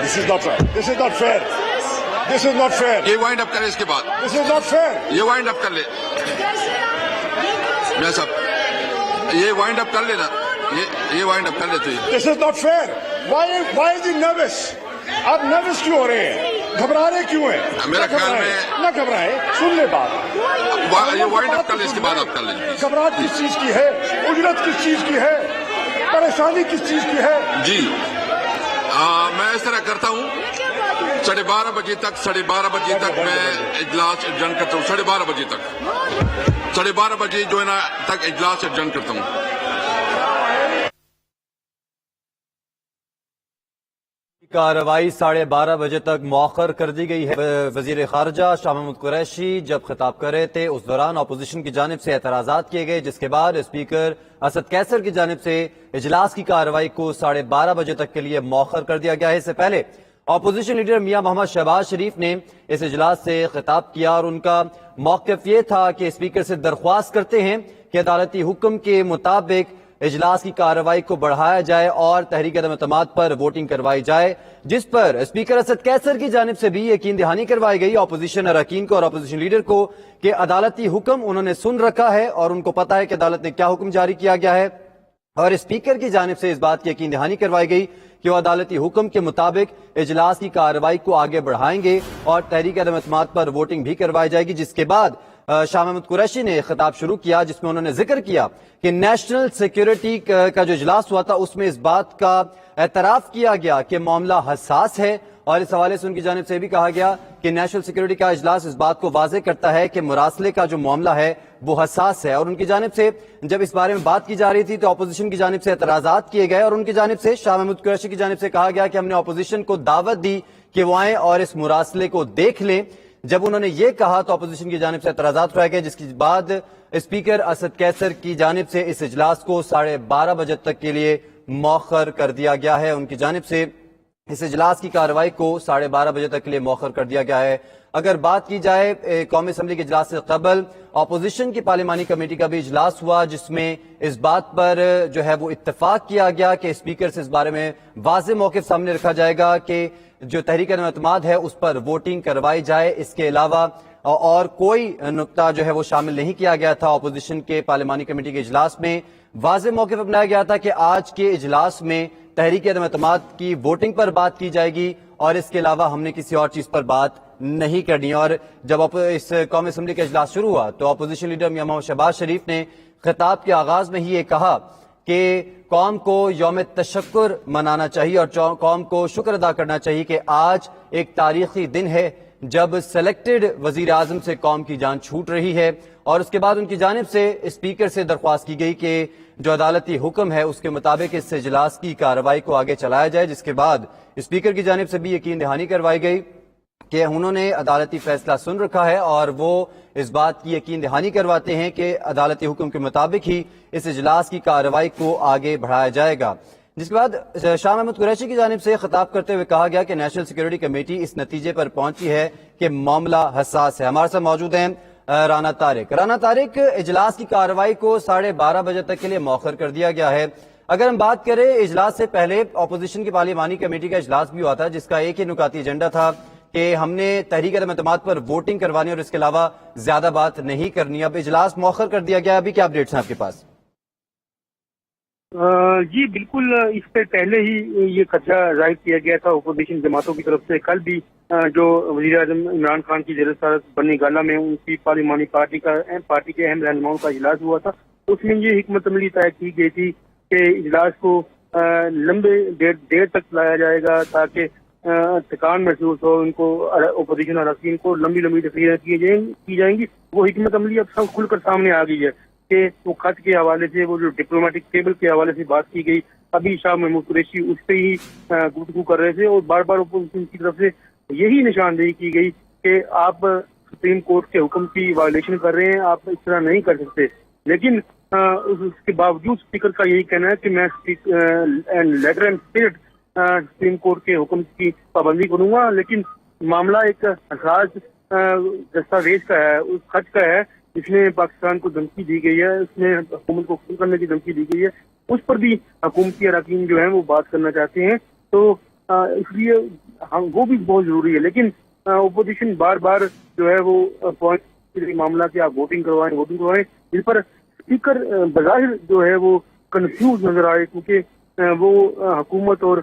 This is not right. This is not fair. This is not fair. ये wind up करें इसके बाद, This is not fair. ये wind up कर ले मैं साहब, ये वाइंड अप कर लेना, ये वाइंड अप कर लेते हैं। This is not fair. Why is he nervous? आप nervous क्यों हो रहे हैं? घबरा रहे क्यों हैं? मेरा ख्याल में ना घबराए, सुन ले बात। ये वाइंड अप कर ले, इसके बाद आप कर लेंगे। घबराहट किस चीज की है? उजरत किस चीज की है? परेशानी किस चीज की है? जी मैं इस तरह करता हूँ, 12:30 बजे तक मैं इजलास एडजर्न करता हूँ। 12:30 बजे तक 12:30 बजे जो है ना तक इजलास एडजर्न करता हूँ। कार्रवाई 12:30 बजे तक मौखर कर दी गई है। वजीर खारजा शाह महमूद कुरैशी जब खिताब कर रहे थे उस दौरान अपोजिशन की जानिब से एतराजात किए गए, जिसके बाद स्पीकर असद कैसर की जानिब से इजलास की कार्रवाई को 12:30 बजे तक के लिए मौखर कर दिया गया है। इससे पहले अपोजिशन लीडर मियां मोहम्मद शहबाज शरीफ ने इस इजलास से खिताब किया और उनका मौक़िफ़ ये था कि स्पीकर से दरख्वास्त करते हैं कि अदालती हुक्म के मुताबिक इजलास की कार्रवाई को बढ़ाया जाए और तहरीक अदम एतमाद पर वोटिंग करवाई जाए, जिस पर स्पीकर असद कैसर की जानिब से भी यकीन दहानी करवाई गई अपोजिशन अरकान को और अपोजिशन लीडर को कि अदालती हुक्म उन्होंने सुन रखा है और उनको पता है कि अदालत ने क्या हुक्म जारी किया गया है। और स्पीकर की जानिब से इस बात की यकीन दहानी करवाई गई कि वो अदालती हुक्म के मुताबिक इजलास की कार्रवाई को आगे बढ़ाएंगे और तहरीक अदम एतमाद पर वोटिंग भी करवाई जाएगी। जिसके बाद शाह महमूद कुरैशी ने खिताब शुरू किया, जिसमें उन्होंने जिक्र किया कि नेशनल सिक्योरिटी का जो इजलास हुआ था उसमें इस बात का एतराफ किया गया कि मामला हसास है और इस हवाले से उनकी जानिब से भी कहा गया कि नेशनल सिक्योरिटी का इजलास इस बात को वाज़ेह करता है कि मुरासले का जो मामला है वो हसास है। और उनकी जानिब से जब इस बारे में बात की जा रही थी तो अपोजिशन की जानिब से एतराजात किए गए और उनकी जानिब से शाह महमूद कुरैशी की जानिब से कहा गया कि हमने अपोजिशन को दावत दी कि वो आए और इस मुरासले को देख लें। जब उन्होंने ये कहा तो अपोजिशन की जानिब से एतराजात उठाए गए, जिसके बाद स्पीकर असद कैसर की जानिब से इस इजलास को 12:30 बजे तक के लिए मौखर कर दिया गया है। उनकी जानिब से इस इजलास की कार्रवाई को 12:30 बजे तक के लिए मौखर कर दिया गया है। अगर बात की जाए कौमी असम्बली के इजलास से कबल अपोजिशन की पार्लिमानी कमेटी का भी इजलास हुआ, जिसमें इस बात पर जो है वो इत्तेफाक किया गया कि स्पीकर से इस बारे में वाज़ेह मौक़िफ़ सामने रखा जाएगा कि जो तहरीक अदम एतमाद है उस पर वोटिंग करवाई जाए। इसके अलावा और कोई नुक्ता जो है वो शामिल नहीं किया गया था। अपोजिशन के पार्लिमानी कमेटी के इजलास में वाज़ेह मौक़िफ़ अपनाया गया था कि आज के इजलास में तहरीक अदम एतमाद की वोटिंग पर बात की जाएगी और इसके अलावा हमने किसी और चीज पर बात नहीं करनी। और जब इस कौमी असम्बली का इजलास शुरू हुआ तो अपोजिशन लीडर मियां मोहम्मद शहबाज शरीफ ने खिताब के आगाज में ही ये कहा कि कौम को यौम तशक्कुर मनाना चाहिए और कौम को शुक्र अदा करना चाहिए कि आज एक तारीखी दिन है जब सेलेक्टेड वजीर आजम से कौम की जान छूट रही है। और उसके बाद उनकी जानिब से स्पीकर से दरख्वास्त की गई कि जो अदालती हुक्म है उसके मुताबिक इस इजलास की कार्रवाई को आगे चलाया जाए। जिसके बाद स्पीकर की जानिब से भी यकीन दहानी करवाई गई कि उन्होंने अदालती फैसला सुन रखा है और वो इस बात की यकीन दहानी करवाते हैं कि अदालती हुक्म के मुताबिक ही इस इजलास की कार्रवाई को आगे बढ़ाया जाएगा। जिसके बाद शाह महमूद कुरैशी की जानिब से खिताब करते हुए कहा गया कि नेशनल सिक्योरिटी कमेटी इस नतीजे पर पहुंची है कि मामला हसास है। हमारे साथ मौजूद हैं राना तारिक, इजलास की कार्रवाई को 12:30 बजे तक के लिए मौखर कर दिया गया है। अगर हम बात करें इजलास से पहले अपोजिशन की पार्लिमानी कमेटी का इजलास भी हुआ था जिसका एक ही नुकाती एजेंडा था कि हमने तहरीक अदम एतमाद पर वोटिंग करवानी और इसके अलावा ज्यादा बात नहीं करनी। अब इजलास मौखर कर दिया गया, अभी क्या अपडेट्स हैं आपके पास? जी बिल्कुल, इस पे पहले ही ये खदशा जाहिर किया गया था अपोजिशन जमातों की तरफ से। कल भी जो वजीर आजम इमरान खान की जेर सदारत बनी गाला में उनकी पार्लिमानी पार्टी के अहम रहनुमाओं का इजलास हुआ था, उसमें ये हिकमत अमली तय की गई थी कि इजलास को लंबे देर तक लाया जाएगा ताकि थकान महसूस हो, उनको अपोजिशन अरकान को लंबी तकरीरें की जाएंगी। वो हिकमत अमली अब सब खुलकर सामने आ गई है कि वो खत के हवाले से, वो जो डिप्लोमेटिक टेबल के हवाले से बात की गई, अभी शाह महमूद कुरैशी उस पर ही गुफ्तगू कर रहे थे और बार बार अपोजिशन की तरफ से यही निशानदेही की गई कि आप सुप्रीम कोर्ट के हुक्म की वायलेशन कर रहे हैं, आप इस तरह नहीं कर सकते। लेकिन उसके बावजूद स्पीकर का यही कहना है कि मैं letter and spirit Supreme Court के हुक्म की पाबंदी करूंगा। लेकिन मामला एक हसास दस्तावेज का है, उस खत का है जिसमें पाकिस्तान को धमकी दी गई है, उसमें हुकूमत को खून करने की धमकी दी गई है, उस पर भी हुकूमती अरकान जो है वो बात करना चाहते हैं। तो اس لیے وہ بھی بہت ضروری ہے. لیکن اپوزیشن بار بار جو ہے وہ پوائنٹ معاملہ کہ آپ ووٹنگ کروائیں جس پر اسپیکر بظاہر جو ہے وہ کنفیوز نظر آئے, کیونکہ وہ حکومت اور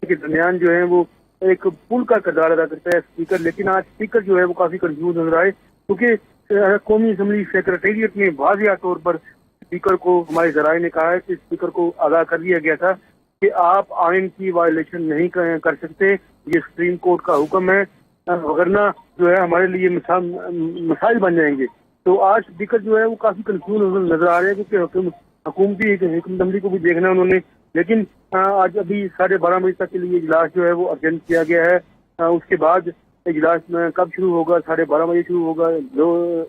کے درمیان جو ہے وہ ایک پل کا کردار ادا کرتا ہے اسپیکر. لیکن آج اسپیکر جو ہے وہ کافی کنفیوز نظر آئے, کیونکہ قومی اسمبلی سیکریٹریٹ میں واضح طور پر اسپیکر کو ہمارے ذرائع نے کہا ہے کہ اسپیکر کو آگاہ کر دیا گیا تھا کہ آپ آئین کی وائلیشن نہیں کر سکتے, یہ سپریم کورٹ کا حکم ہے, وگرنہ جو ہے ہمارے لیے مسائل بن جائیں گے. تو آج اسپیکر جو ہے وہ کافی کنفیوز نظر آ رہے ہیں, کیونکہ حکومتی حکمت عملی کو بھی دیکھنا ہے انہوں نے. لیکن آج ابھی 12:30 بجے تک کے لیے اجلاس جو ہے وہ ارجنٹ کیا گیا ہے. اس کے بعد اجلاس میں کب شروع ہوگا, 12:30 بجے شروع ہوگا,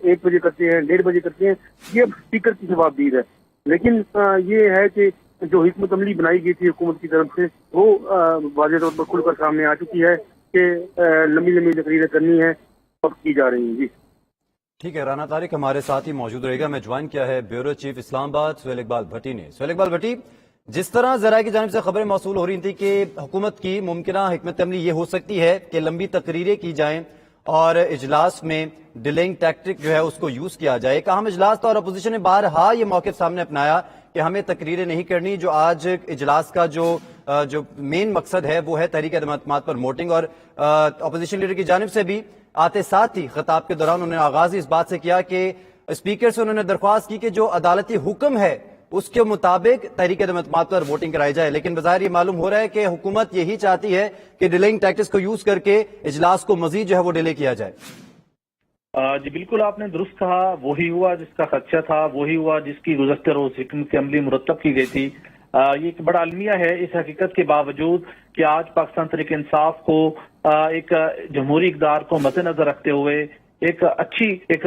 1 بجے کرتے ہیں, 1:30 بجے کرتے ہیں, یہ اب اسپیکر کی جوابدید ہے. لیکن یہ ہے کہ جو حکمت عملی بنائی گئی تھی حکومت کی طرف سے وہ واضح طور پر کھل کر سامنے آ چکی ہے کہ لمبی تقریریں کرنی ہے, وقت کی جا رہی ہیں. جی ٹھیک ہے, رانا طارق ہمارے ساتھ ہی موجود رہے گا. میں جوائن کیا ہے بیورو چیف اسلام آباد سہیل اقبال بھٹی نے. سہیل اقبال بھٹی, جس طرح ذرائع کی جانب سے خبریں موصول ہو رہی تھیں کہ حکومت کی ممکنہ حکمت عملی یہ ہو سکتی ہے کہ لمبی تقریریں کی جائیں اور اجلاس میں ڈیلنگ ٹیکٹک جو ہے اس کو یوز کیا جائے. کہاں اجلاس تھا اور اپوزیشن نے بارہا یہ موقف سامنے اپنایا کہ ہمیں تقریریں نہیں کرنی. جو آج اجلاس کا جو مین مقصد ہے وہ ہے تحریک اعتماد پر ووٹنگ, اور اپوزیشن لیڈر کی جانب سے بھی آتے ساتھ ہی خطاب کے دوران انہوں نے آغاز اس بات سے کیا کہ اسپیکر سے انہوں نے درخواست کی کہ جو عدالتی حکم ہے اس کے مطابق تحریک اعتماد پر ووٹنگ کرائی جائے. لیکن بظاہر یہ معلوم ہو رہا ہے کہ حکومت یہی چاہتی ہے کہ ڈیلنگ ٹیکٹکس کو یوز کر کے اجلاس کو مزید جو ہے وہ ڈیلے کیا جائے. جی بالکل آپ نے درست کہا, وہی ہوا جس کا خدشہ تھا, وہی ہوا جس کی گزشتہ روز حکمت عملی مرتب کی گئی تھی. یہ ایک بڑا المیہ ہے اس حقیقت کے باوجود کہ آج پاکستان تحریک انصاف کو ایک جمہوری اقدار کو مد نظر رکھتے ہوئے ایک اچھی ایک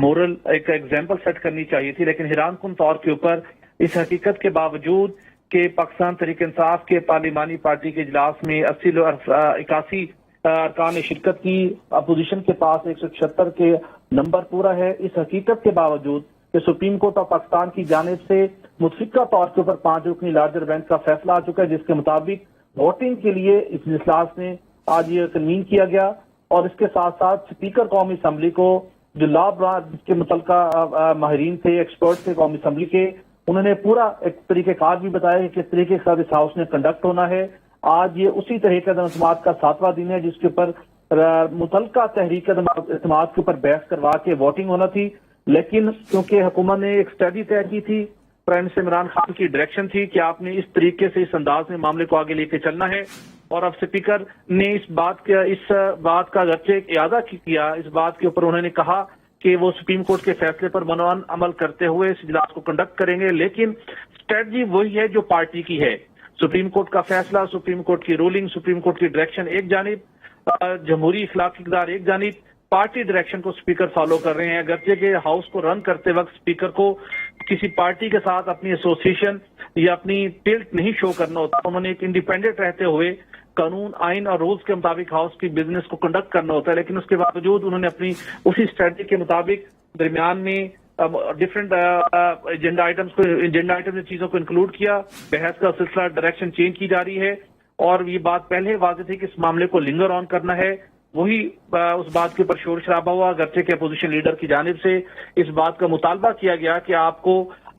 مورل ایک ایگزامپل سیٹ کرنی چاہیے تھی. لیکن حیران کن طور کے اوپر اس حقیقت کے باوجود کہ پاکستان تحریک انصاف کے پارلیمانی پارٹی کے اجلاس میں 81 ارکان نے شرکت کی, اپوزیشن کے پاس 176 کے نمبر پورا ہے. اس حقیقت کے باوجود کہ سپریم کورٹ آف پاکستان کی جانب سے متفقہ طور کے اوپر 5 رکنی لارجر بینچ کا فیصلہ آ چکا ہے, جس کے مطابق ووٹنگ کے لیے اس اجلاس میں آج یہ کنوین کیا گیا. اور اس کے ساتھ ساتھ اسپیکر قومی اسمبلی کو جو لا برانچ کے متعلقہ ماہرین تھے, ایکسپرٹ تھے قومی اسمبلی کے, انہوں نے پورا ایک طریقہ کار بھی بتایا کہ کس طریقے کے ساتھ اس ہاؤس نے کنڈکٹ ہونا ہے. آج یہ اسی تحریک اعتماد کا 7واں دن ہے جس کے اوپر متعلقہ تحریک اعتماد کے اوپر بحث کروا کے ووٹنگ ہونا تھی. لیکن کیونکہ حکومت نے ایک اسٹریٹجی طے کی تھی, پرائم منسٹر عمران خان کی ڈائریکشن تھی کہ آپ نے اس طریقے سے اس انداز میں معاملے کو آگے لے کے چلنا ہے, اور اب اسپیکر نے اس بات کا اگرچہ اعادہ کیا, اس بات کے اوپر انہوں نے کہا کہ وہ سپریم کورٹ کے فیصلے پر منوان عمل کرتے ہوئے اس اجلاس کو کنڈکٹ کریں گے. لیکن اسٹریٹجی وہی ہے جو پارٹی کی ہے. سپریم کورٹ کا فیصلہ, سپریم کورٹ کی رولنگ, سپریم کورٹ کی ڈائریکشن ایک جانب, جمہوری اخلاقی اقدار ایک جانب, پارٹی ڈائریکشن کو اسپیکر فالو کر رہے ہیں. اگرچہ کہ ہاؤس کو رن کرتے وقت اسپیکر کو کسی پارٹی کے ساتھ اپنی ایسوسیشن یا اپنی ٹلٹ نہیں شو کرنا ہوتا, انہوں نے ایک انڈیپینڈنٹ رہتے ہوئے قانون, آئین اور رولز کے مطابق ہاؤس کی بزنس کو کنڈکٹ کرنا ہوتا ہے. لیکن اس کے باوجود انہوں نے اپنی اسی اسٹریٹجی کے مطابق درمیان میں ڈفرینٹ ایجنڈا آئٹم چیزوں کو انکلوڈ کیا. بحث کا سلسلہ ڈائریکشن چینج کی جا رہی ہے, اور یہ بات پہلے واضح تھی کہ اس معاملے کو لنگر آن کرنا ہے. وہی اس بات کے اوپر شور شرابہ ہوا, اگرچہ کہ اپوزیشن لیڈر کی جانب سے اس بات کا مطالبہ کیا گیا کہ آپ کو